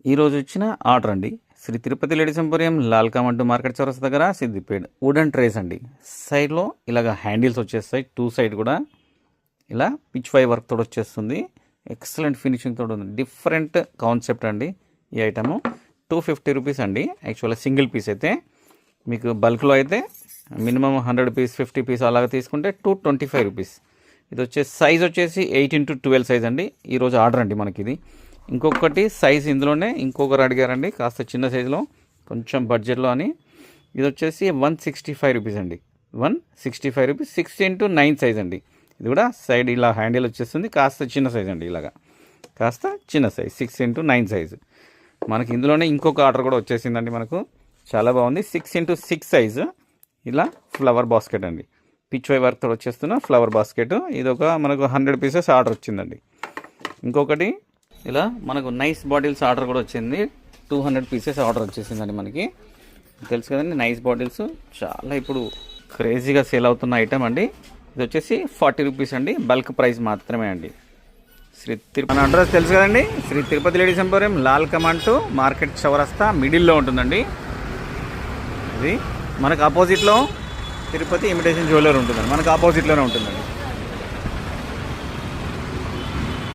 ఈరోజు వచ్చిన ఆర్డర్ అండి. శ్రీ తిరుపతి లేడీస్ ఎంపోరియం లాల్ కామంటు మార్కెట్ చౌరస్తా దగ్గర సిద్దిపేట. వుడెన్ ట్రేస్ అండి. సైడ్లో ఇలాగ హ్యాండిల్స్ వచ్చేస్తాయి, టూ సైడ్ కూడా ఇలా పిచ్ ఫై వర్క్ తోటి వచ్చేస్తుంది. ఎక్సలెంట్ ఫినిషింగ్ తోటి ఉంది. డిఫరెంట్ కాన్సెప్ట్ అండి ఈ ఐటము. 250 రూపీస్ అండి. యాక్చువల్గా సింగిల్ పీస్ అయితే, మీకు బల్క్లో అయితే మినిమం 100 పీస్ 50 పీస్ అలాగ తీసుకుంటే 225 రూపీస్. ఇది వచ్చేసి సైజ్ వచ్చేసి 8x12 సైజ్ అండి. ఈరోజు ఆర్డర్ అండి మనకి ఇది. ఇంకొకటి సైజ్ ఇందులోనే ఇంకొకరు అడిగారండి, కాస్త చిన్న సైజులో కొంచెం బడ్జెట్లో అని. ఇది వచ్చేసి 165 రూపీస్ అండి. 165 రూపీస్ 6x9 సైజ్ అండి. ఇది కూడా సైడ్ ఇలా హ్యాండిల్ వచ్చేస్తుంది, కాస్త చిన్న సైజ్ అండి. ఇలాగా కాస్త చిన్న సైజ్ 6x9 సైజు. మనకి ఇందులోనే ఇంకొక ఆర్డర్ కూడా వచ్చేసిందండి మనకు. చాలా బాగుంది. 6x6 size. ఇలా ఫ్లవర్ బాస్కెట్ అండి. పిచ్ వై వర్క్తో వచ్చేస్తున్న ఫ్లవర్ బాస్కెట్. ఇది ఒక మనకు 100 పీసెస్ ఆర్డర్ వచ్చిందండి. ఇంకొకటి ఇలా మనకు నైస్ బాటిల్స్ ఆర్డర్ కూడా వచ్చింది. 200 పీసెస్ ఆర్డర్ వచ్చేసిందండి మనకి. తెలుసు కదండి, నైస్ బాటిల్స్ చాలా ఇప్పుడు క్రేజీగా సేల్ అవుతున్న ఐటమ్ అండి. ఇది వచ్చేసి 40 రూపీస్ అండి. బల్క్ ప్రైస్ మాత్రమే అండి. శ్రీ తిరుపతి మన అడ్రస్ తెలుసు కదండి, శ్రీ తిరుపతి లేడీస్ ఎంపోరియం లాల్ కమాంటు మార్కెట్ చౌరస్తా మిడిల్లో ఉంటుందండి. ఇది మనకు ఆపోజిట్లో తిరుపతి ఇమిటేషన్ జ్యువెలర్ ఉంటుందండి. మనకు ఆపోజిట్లోనే ఉంటుందండి.